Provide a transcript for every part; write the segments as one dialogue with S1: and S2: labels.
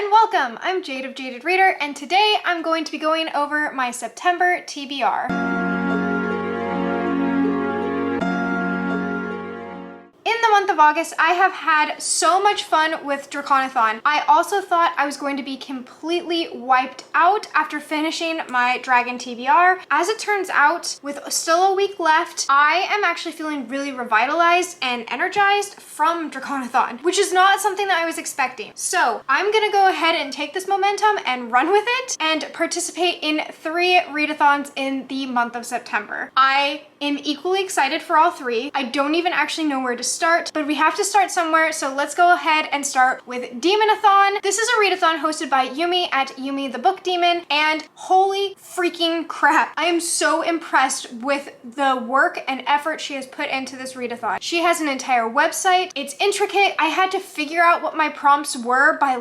S1: and welcome! I'm Jade of Jaded Reader, and today I'm going to be going over my September TBR. In the month of August, I have had so much fun with Demonathon. I also thought I was going to be completely wiped out after finishing my Dragon TBR. As it turns out, with still a week left, I am actually feeling really revitalized and energized from Demonathon, which is not something that I was expecting. So I'm gonna go ahead and take this momentum and run with it and participate in 3 readathons in the month of September. I am equally excited for all 3. I don't even actually know where to start, but we have to start somewhere, so let's go ahead and start with Demonathon. This is a readathon hosted by Yumi at Yumi the Book Demon, and holy freaking crap, I am so impressed with the work and effort she has put into this readathon. She has an entire website. It's intricate. I had to figure out what my prompts were by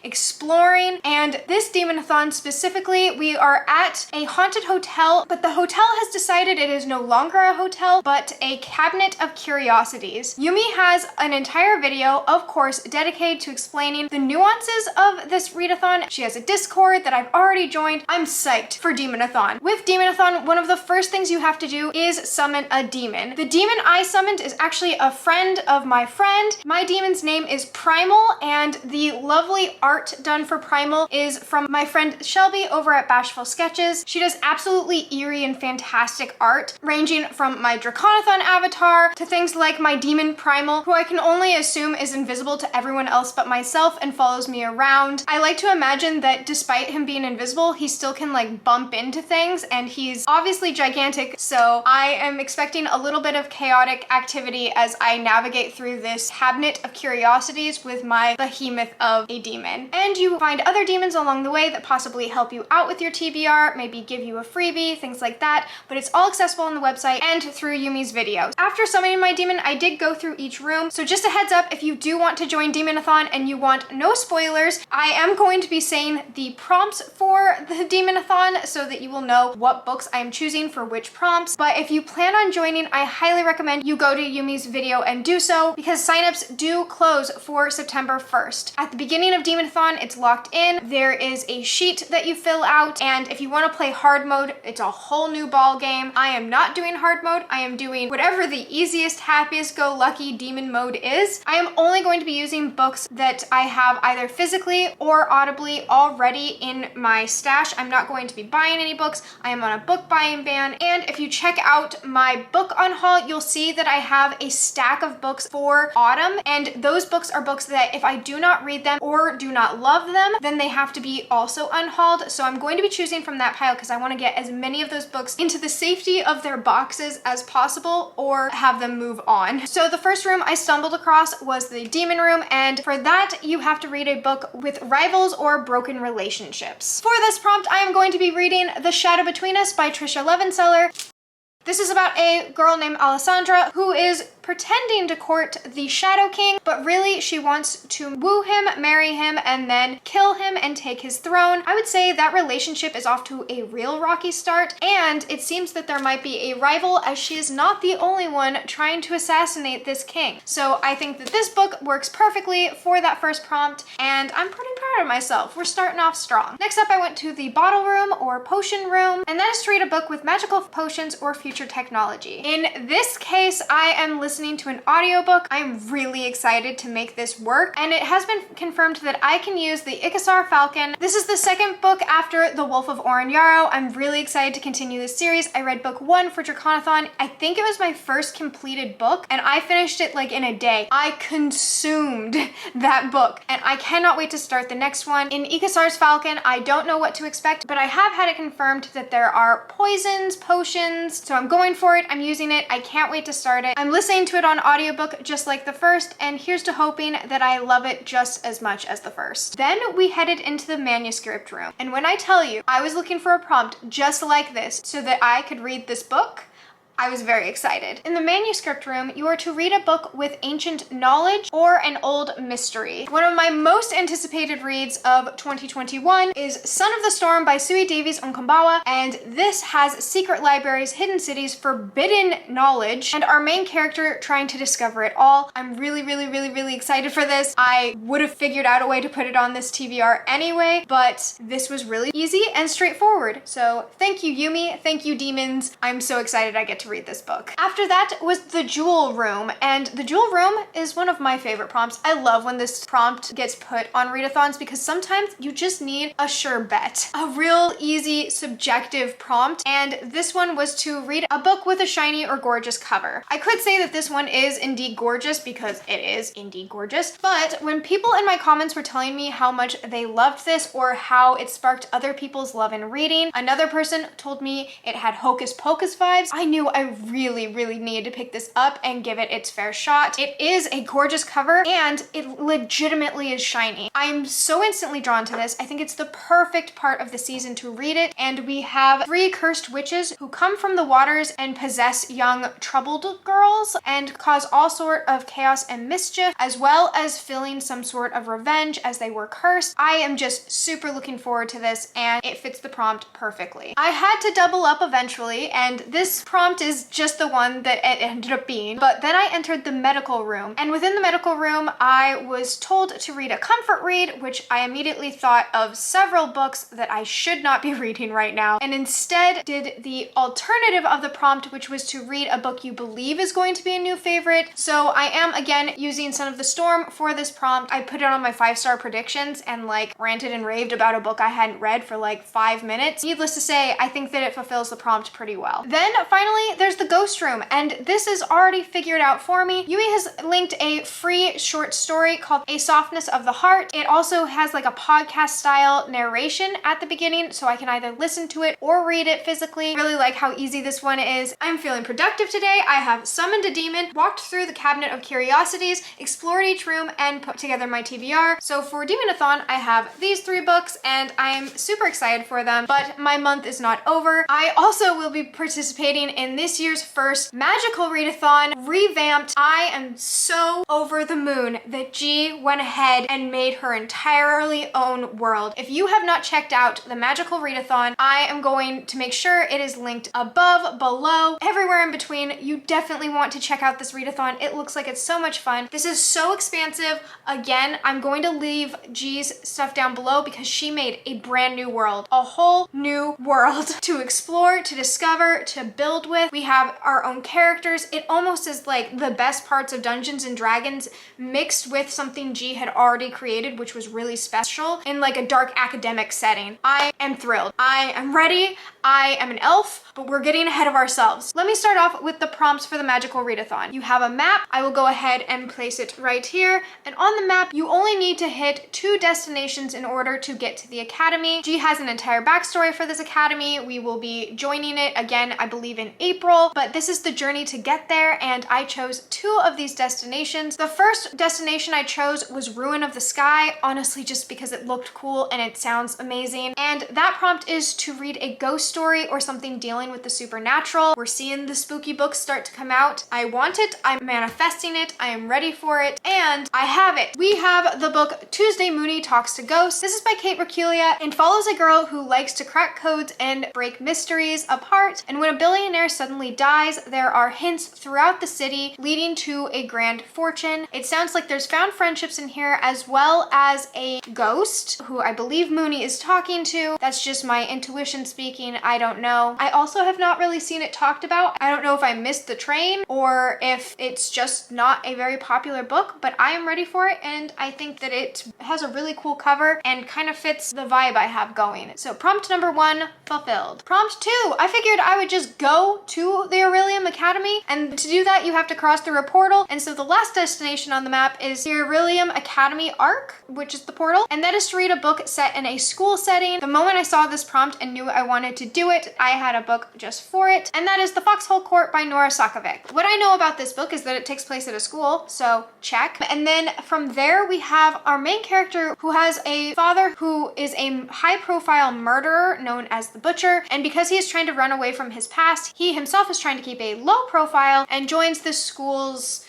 S1: exploring, and this Demonathon specifically, we are at a haunted hotel, but the hotel has decided it is no longer a hotel, but a cabinet of curiosities. Yumi has an entire video, of course, dedicated to explaining the nuances of this readathon. She has a Discord that I've already joined. I'm psyched for Demonathon. With Demonathon, one of the first things you have to do is summon a demon. The demon I summoned is actually a friend of my friend. My demon's name is Primal, and the lovely art done for Primal is from my friend Shelby over at Bashful Sketches. She does absolutely eerie and fantastic art, ranging from my Demonathon avatar to things like my demon Primal, who I can only assume is invisible to everyone else but myself and follows me around. I like to imagine that despite him being invisible, he still can bump into things, and he's obviously gigantic, so I am expecting a little bit of chaotic activity as I navigate through this cabinet of curiosities with my behemoth of a demon. And you find other demons along the way that possibly help you out with your TBR, maybe give you a freebie, things like that, but it's all accessible on the website and through Yumi's videos. After summoning my demon, I did go through each room, so just a heads up, if you do want to join Demonathon and you want no spoilers, I am going to be saying the prompts for the Demonathon so that you will know what books I am choosing for which prompts. But if you plan on joining, I highly recommend you go to Yumi's video and do so, because signups do close for September 1st. At the beginning of Demonathon, it's locked in. There is a sheet that you fill out, and if you want to play hard mode, it's a whole new ball game. I am not doing hard mode. I am doing whatever the easiest, happiest go lucky demon mode is. I am only going to be using books that I have either physically or audibly already in my stash. I'm not going to be buying any books. I am on a book buying ban, and if you check out my book unhaul, you'll see that I have a stack of books for autumn, and those books are books that if I do not read them or do not love them, then they have to be also unhauled. So I'm going to be choosing from that pile because I want to get as many of those books into the safety of their boxes as possible or have them move on. So the first room I stumbled across was the demon room, and for that you have to read a book with rivals or broken relationships. For this prompt, I am going to be reading The Shadow Between Us by Trisha Levenseller. This is about a girl named Alessandra who is pretending to court the Shadow King, but really she wants to woo him, marry him, and then kill him and take his throne. I would say that relationship is off to a real rocky start, and it seems that there might be a rival, as she is not the only one trying to assassinate this king. So I think that this book works perfectly for that first prompt, and I'm pretty proud of myself. We're starting off strong. Next up, I went to the bottle room or potion room, and that is to read a book with magical potions or future technology. In this case, I am listening to an audiobook. I'm really excited to make this work, and it has been confirmed that I can use the Icosar Falcon. This is the second book after The Wolf of Oran Yarrow. I'm really excited to continue this series. I read book 1 for Demonathon. I think it was my first completed book, and I finished it in a day. I consumed that book, and I cannot wait to start the next one. In Icosar's Falcon, I don't know what to expect, but I have had it confirmed that there are poisons, potions, so I'm going for it. I'm using it. I can't wait to start it. I'm listening to it on audiobook just like the first, and here's to hoping that I love it just as much as the first. Then we headed into the manuscript room, and when I tell you I was looking for a prompt just like this so that I could read this book, I was very excited. In the manuscript room, you are to read a book with ancient knowledge or an old mystery. One of my most anticipated reads of 2021 is Son of the Storm by Sui Davies Onkambawa, and this has secret libraries, hidden cities, forbidden knowledge, and our main character trying to discover it all. I'm really excited for this. I would have figured out a way to put it on this TBR anyway, but this was really easy and straightforward. So thank you, Yumi. Thank you, Demons. I'm so excited I get to read this book. After that was the Jewel Room, and the Jewel Room is one of my favorite prompts. I love when this prompt gets put on readathons because sometimes you just need a sure bet, a real easy subjective prompt, and this one was to read a book with a shiny or gorgeous cover. I could say that this one is indeed gorgeous because it is indeed gorgeous, but when people in my comments were telling me how much they loved this or how it sparked other people's love in reading, another person told me it had Hocus Pocus vibes, I knew I really needed to pick this up and give it its fair shot. It is a gorgeous cover and it legitimately is shiny. I'm so instantly drawn to this. I think it's the perfect part of the season to read it, and we have 3 cursed witches who come from the waters and possess young troubled girls and cause all sort of chaos and mischief, as well as feeling some sort of revenge as they were cursed. I am just super looking forward to this, and it fits the prompt perfectly. I had to double up eventually, and this prompt is just the one that it ended up being, but then I entered the medical room, and within the medical room I was told to read a comfort read, which I immediately thought of several books that I should not be reading right now, and instead did the alternative of the prompt, which was to read a book you believe is going to be a new favorite. So I am again using Son of the Storm for this prompt. I put it on my 5-star predictions and like ranted and raved about a book I hadn't read for like 5 minutes. Needless to say, I think that it fulfills the prompt pretty well. Then finally, there's the Ghost Room, and this is already figured out for me. Yumi has linked a free short story called A Softness of the Heart. It also has like a podcast style narration at the beginning, so I can either listen to it or read it physically. Really like how easy this one is. I'm feeling productive today. I have summoned a demon, walked through the Cabinet of Curiosities, explored each room, and put together my TBR. So for Demonathon, I have these 3 books, and I'm super excited for them, but my month is not over. I also will be participating in this year's first magical readathon, revamped. I am so over the moon that G went ahead and made her entirely own world. If you have not checked out the magical readathon, I am going to make sure it is linked above, below, everywhere in between. You definitely want to check out this readathon. It looks like it's so much fun. This is so expansive. Again, I'm going to leave G's stuff down below because she made a brand new world, a whole new world to explore, to discover, to build with. We have our own characters. It almost is like the best parts of Dungeons and Dragons mixed with something G had already created, which was really special in like a dark academic setting. I am thrilled. I am ready. I am an elf, but we're getting ahead of ourselves. Let me start off with the prompts for the magical readathon. You have a map. I will go ahead and place it right here. And on the map, you only need to hit 2 destinations in order to get to the academy. G has an entire backstory for this academy. We will be joining it again, I believe in April, but this is the journey to get there, and I chose 2 of these destinations. The first destination I chose was Ruin of the Sky, honestly just because it looked cool and it sounds amazing. And that prompt is to read a ghost story or something dealing with the supernatural. We're seeing the spooky books start to come out. I want it, I'm manifesting it, I am ready for it, and I have it. We have the book Tuesday Mooney Talks to Ghosts. This is by Kate Reculia and follows a girl who likes to crack codes and break mysteries apart, and when a billionaire suddenly dies, there are hints throughout the city leading to a grand fortune. It sounds like there's found friendships in here, as well as a ghost who I believe Mooney is talking to. That's just my intuition speaking. I don't know. I also have not really seen it talked about. I don't know if I missed the train or if it's just not a very popular book, but I am ready for it, and I think that it has a really cool cover and kind of fits the vibe I have going. So prompt number 1 fulfilled. Prompt 2, I figured I would just go to the Aparecium Academy, and to do that you have to cross through a portal, and so the last destination on the map is the Aparecium Academy Arc, which is the portal, and that is to read a book set in a school setting. The moment I saw this prompt and knew I wanted to do it, I had a book just for it, and that is The Foxhole Court by Nora Sakovic. What I know about this book is that it takes place at a school, so check. And then from there we have our main character who has a father who is a high-profile murderer known as the Butcher, and because he is trying to run away from his past, he himself himself is trying to keep a low profile and joins the school's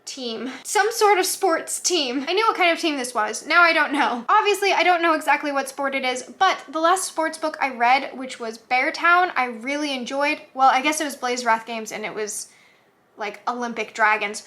S1: team. Some sort of sports team. I knew what kind of team this was. Now I don't know. Obviously, I don't know exactly what sport it is, but the last sports book I read, which was Beartown, I really enjoyed. Well, I guess it was Blaze Wrath Games and it was like Olympic dragons.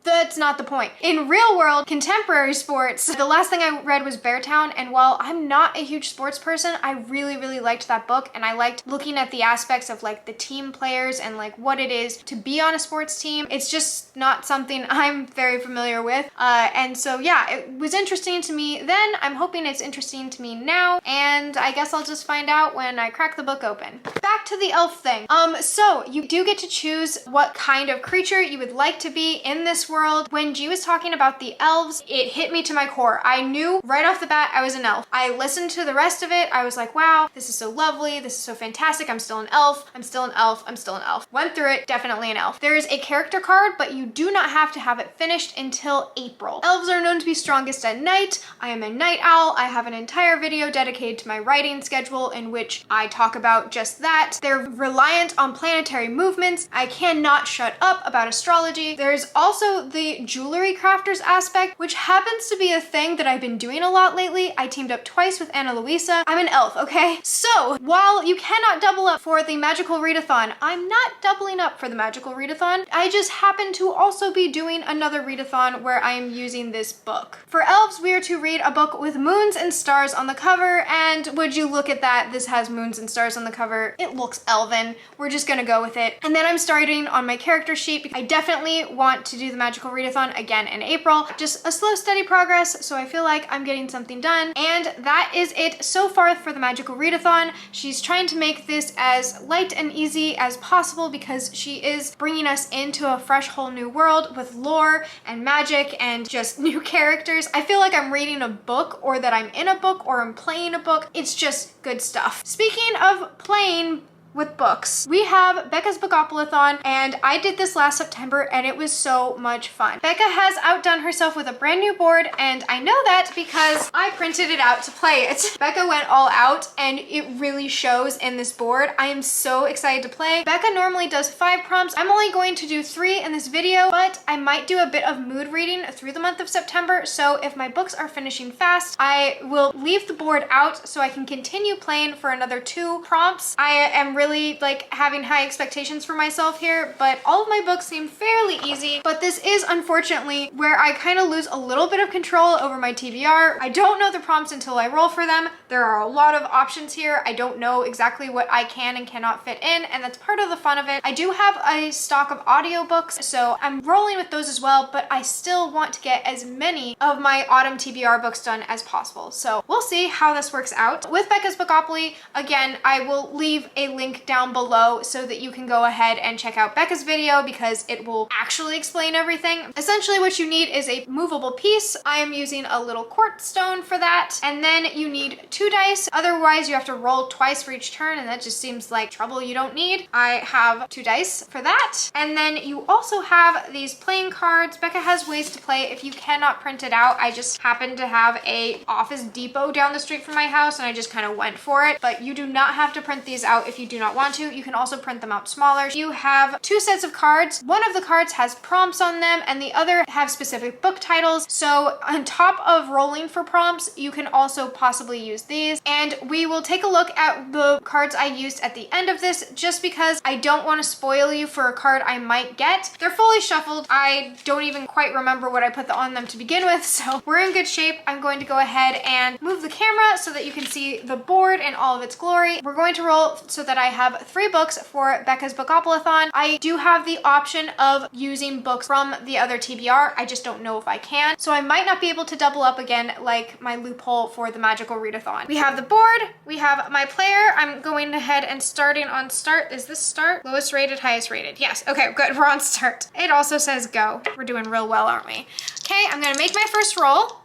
S1: That's not the point. In real world, contemporary sports, the last thing I read was Beartown, and while I'm not a huge sports person, I really, really liked that book, and I liked looking at the aspects of like the team players and like what it is to be on a sports team. It's just not something I'm very familiar with. And so yeah, it was interesting to me then. I'm hoping it's interesting to me now, and I guess I'll just find out when I crack the book open. Back to the elf thing. So you do get to choose what kind of creature you would like to be in this world. When G was talking about the elves, it hit me to my core. I knew right off the bat I was an elf. I listened to the rest of it. I was like, wow, this is so lovely. This is so fantastic. I'm still an elf. I'm still an elf. I'm still an elf. Went through it, definitely an elf. There is a character card, but you do not have to have it finished until April. Elves are known to be strongest at night. I am a night owl. I have an entire video dedicated to my writing schedule in which I talk about just that. They're reliant on planetary movements. I cannot shut up about astrology. There's also the jewelry crafters aspect, which happens to be a thing that I've been doing a lot lately. I teamed up twice with Ana Luisa. I'm an elf, okay? So while you cannot double up for the magical readathon, I'm not doubling up for the magical readathon. I just happen to also be doing another readathon where I am using this book. For elves, we are to read a book with moons and stars on the cover, and would you look at that, this has moons and stars on the cover. It looks elven. We're just gonna go with it. And then I'm starting on my character sheet. I definitely want to do the magical readathon again in April. Just a slow, steady progress, so I feel like I'm getting something done. And that is it so far for the magical readathon. She's trying to make this as light and easy as possible because she is bringing us into a fresh whole new world with lore and magic and just new characters. I feel like I'm reading a book, or that I'm in a book, or I'm playing a book. It's just good stuff. Speaking of playing with books, we have Becca's Bookoplathon, and I did this last September and it was so much fun. Becca has outdone herself with a brand new board, and I know that because I printed it out to play it. Becca went all out and it really shows in this board. I am so excited to play. Becca normally does 5 prompts. I'm only going to do 3 in this video, but I might do a bit of mood reading through the month of September, so if my books are finishing fast, I will leave the board out so I can continue playing for another 2 prompts. I am really like having high expectations for myself here, but all of my books seem fairly easy. But this is unfortunately where I kind of lose a little bit of control over my TBR. I don't know the prompts until I roll for them. There are a lot of options here. I don't know exactly what I can and cannot fit in, and that's part of the fun of it. I do have a stock of audiobooks, so I'm rolling with those as well, but I still want to get as many of my autumn TBR books done as possible. So we'll see how this works out. With Becca's Bookopoly, again, I will leave a link down below so that you can go ahead and check out Becca's video because it will actually explain everything. Essentially what you need is a movable piece. I am using a little quartz stone for that, and then you need 2 dice. Otherwise you have to roll twice for each turn, and that just seems like trouble you don't need. I have 2 dice for that, and then you also have these playing cards. Becca has ways to play if you cannot print it out. I just happen to have a Office Depot down the street from my house and I just kind of went for it, but you do not have to print these out if you do not want to. You can also print them out smaller. You have 2 sets of cards. One of the cards has prompts on them and the other have specific book titles. So on top of rolling for prompts, you can also possibly use these. And we will take a look at the cards I used at the end of this just because I don't want to spoil you for a card I might get. They're fully shuffled. I don't even quite remember what I put on them to begin with, so we're in good shape. I'm going to go ahead and move the camera so that you can see the board in all of its glory. We're going to roll so that I have 3 books for Becca's Bookoplathon. I do have the option of using books from the other TBR. I just don't know if I can. So I might not be able to double up again like my loophole for the magical readathon. We have the board. We have my player. I'm going ahead and starting on start. Is this start? Lowest rated, highest rated. Yes. Okay, good. We're on start. It also says go. We're doing real well, aren't we? Okay, I'm gonna make my first roll.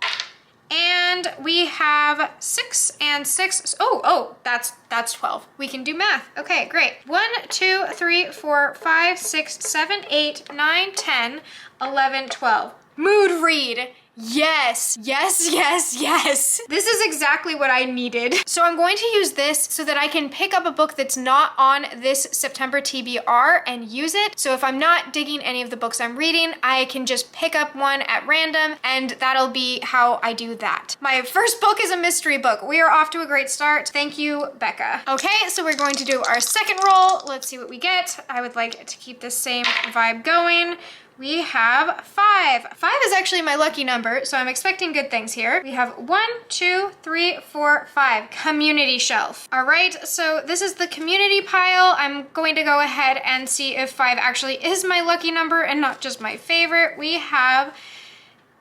S1: And we have 6 and 6. Oh, that's 12. We can do math. Okay, great. 1, 2, 3, 4, 5, 6, 7, 8, 9, 10, 11, 12. Mood read. Yes, yes, yes, yes. This is exactly what I needed. So I'm going to use this so that I can pick up a book that's not on this September TBR and use it. So if I'm not digging any of the books I'm reading, I can just pick up one at random, and that'll be how I do that. My first book is a mystery book. We are off to a great start. Thank you, Becca. Okay, so we're going to do our second roll. Let's see what we get. I would like to keep this same vibe going. We have 5. 5 is actually my lucky number, so I'm expecting good things here. We have 1, 2, 3, 4, 5. Community shelf. All right, so this is the community pile. I'm going to go ahead and see if 5 actually is my lucky number and not just my favorite. We have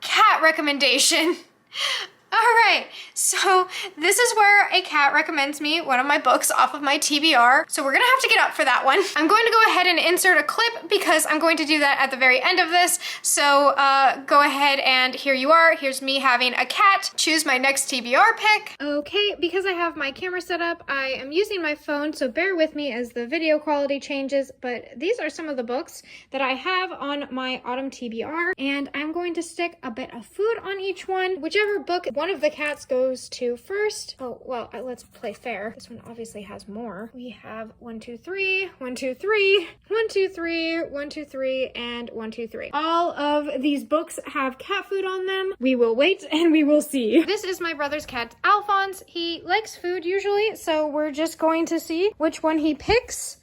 S1: cat recommendation. All right, so this is where a cat recommends me one of my books off of my TBR. So we're gonna have to get up for that one. I'm going to go ahead and insert a clip because I'm going to do that at the very end of this. So go ahead and here you are. Here's me having a cat choose my next TBR pick. Okay, because I have my camera set up, I am using my phone, so bear with me as the video quality changes, but these are some of the books that I have on my autumn TBR, and I'm going to stick a bit of food on each one. Whichever book one of the cats goes to first. Oh, well, let's play fair. This one obviously has more. We have 1, 2, 3, 1, 2, 3, 1, 2, 3, 1, 2, 3, and 1, 2, 3. All of these books have cat food on them. We will wait and we will see. This is my brother's cat, Alphonse. He likes food usually, so we're just going to see which one he picks.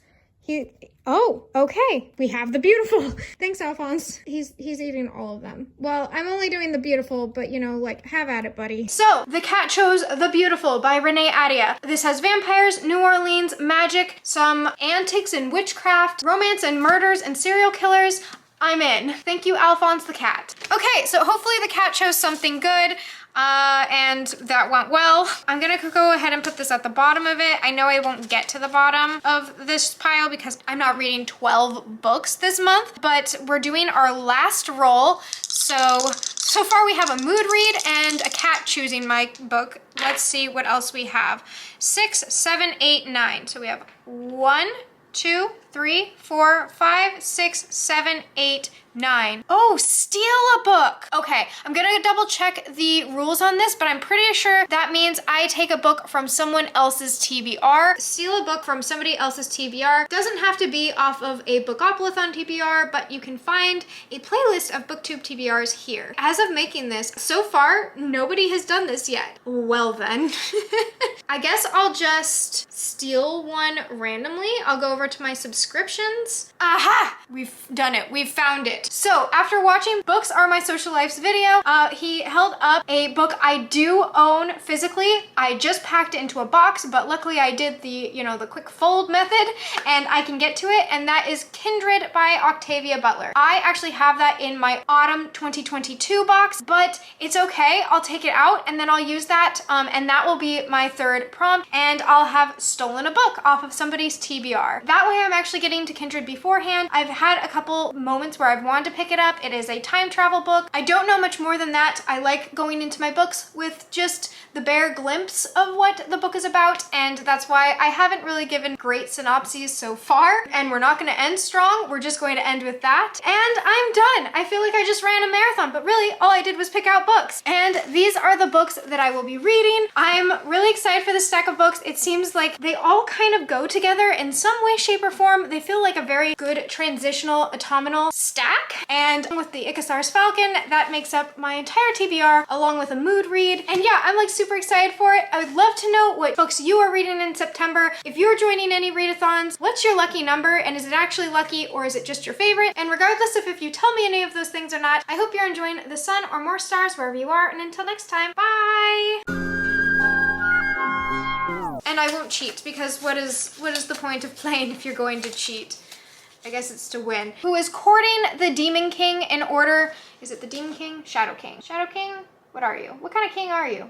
S1: Oh, okay. We have the beautiful. Thanks, Alphonse. He's eating all of them. Well, I'm only doing the beautiful, but you know, like, have at it, buddy. So, the cat chose The Beautiful by Renee Adia. This has vampires, New Orleans, magic, some antics and witchcraft, romance and murders and serial killers. I'm in. Thank you, Alphonse the cat. Okay, so hopefully the cat chose something good. And that went well. I'm gonna go ahead and put this at the bottom of it. I know I won't get to the bottom of this pile because I'm not reading 12 books this month, but we're doing our last roll. So far we have a mood read and a cat choosing my book. Let's see what else we have. 6, 7, 8, 9. So we have 1, 2, 3, 4, 5, 6, 7, 8, 9. Oh, steal a book. Okay, I'm gonna double check the rules on this, but I'm pretty sure that means I take a book from someone else's TBR. Steal a book from somebody else's TBR. Doesn't have to be off of a Bookoplathon TBR, but you can find a playlist of BookTube TBRs here. As of making this, so far, nobody has done this yet. Well then. I guess I'll just steal one randomly. I'll go over to my subscriptions. Aha! We've done it. We've found it. So after watching Books Are My Social Life's video, he held up a book I do own physically. I just packed it into a box, but luckily I did the, the quick fold method and I can get to it, and that is Kindred by Octavia Butler. I actually have that in my autumn 2022 box, but it's okay. I'll take it out and then I'll use that, and that will be my third prompt, and I'll have stolen a book off of somebody's TBR. That way I'm actually getting to Kindred beforehand. I've had a couple moments where I've wanted to pick it up. It is a time travel book. I don't know much more than that. I like going into my books with just the bare glimpse of what the book is about, and that's why I haven't really given great synopses so far, and we're not going to end strong. We're just going to end with that, and I'm done. I feel like I just ran a marathon, but really all I did was pick out books, and these are the books that I will be reading. I'm really excited for this stack of books. It seems like they all kind of go together in some way, shape, or form. They feel like a very good transitional autumnal stack, and with the Icosar's Falcon, that makes up my entire TBR along with a mood read. And yeah, I'm like super excited for it. I would love to know what books you are reading in September. If you're joining any readathons, what's your lucky number, and is it actually lucky or is it just your favorite? And regardless of if you tell me any of those things or not, I hope you're enjoying the sun or more stars wherever you are, and until next time, bye! And I won't cheat, because what is the point of playing if you're going to cheat? I guess it's to win. Who is courting the Demon King in order... Is it the Demon King? Shadow King. Shadow King? What are you? What kind of king are you?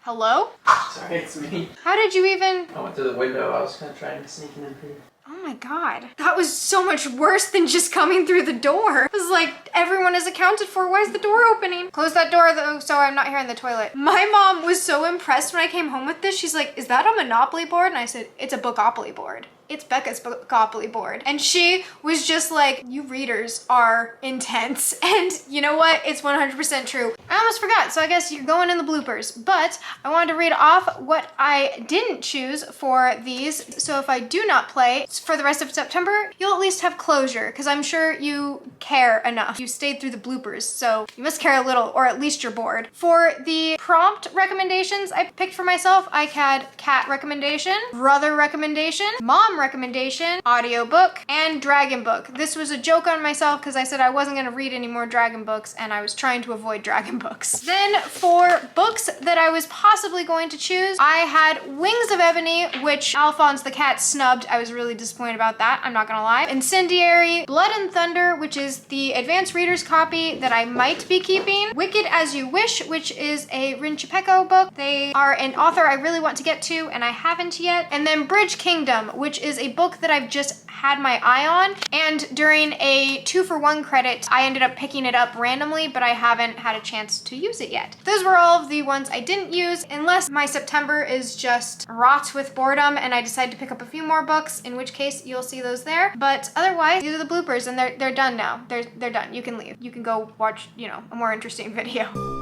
S1: Hello?
S2: Sorry, it's me.
S1: How did you even...
S2: I went to the window. I was kind of trying to sneak in for you.
S1: Oh my god. That was so much worse than just coming through the door. It was like, everyone is accounted for. Why is the door opening? Close that door though, so I'm not hearing the toilet. My mom was so impressed when I came home with this. She's like, is that a Monopoly board? And I said, it's a Bookopoly board. it's Becca's Bookopoly board. And she was just like, you readers are intense. And you know what? It's 100% true. I almost forgot, so I guess you're going in the bloopers. But I wanted to read off what I didn't choose for these. So if I do not play for the rest of September, you'll at least have closure, because I'm sure you care enough. You stayed through the bloopers, so you must care a little, or at least you're bored. For the prompt recommendations I picked for myself, I had cat recommendation, brother recommendation, mom recommendation, audiobook, and dragon book. This was a joke on myself because I said I wasn't going to read any more dragon books, and I was trying to avoid dragon books. Then for books that I was possibly going to choose, I had Wings of Ebony, which Alphonse the cat snubbed. I was really disappointed about that, I'm not gonna lie. Incendiary, Blood and Thunder, which is the advanced reader's copy that I might be keeping. Wicked As You Wish, which is a Rin Chipeco book. They are an author I really want to get to, and I haven't yet. And then Bridge Kingdom, which is a book that I've just had my eye on, and during a 2-for-1 credit, I ended up picking it up randomly, but I haven't had a chance to use it yet. Those were all of the ones I didn't use, unless my September is just rot with boredom and I decide to pick up a few more books, in which case you'll see those there. But otherwise, these are the bloopers, and they're done now. They're done. You can leave. You can go watch, you know, a more interesting video.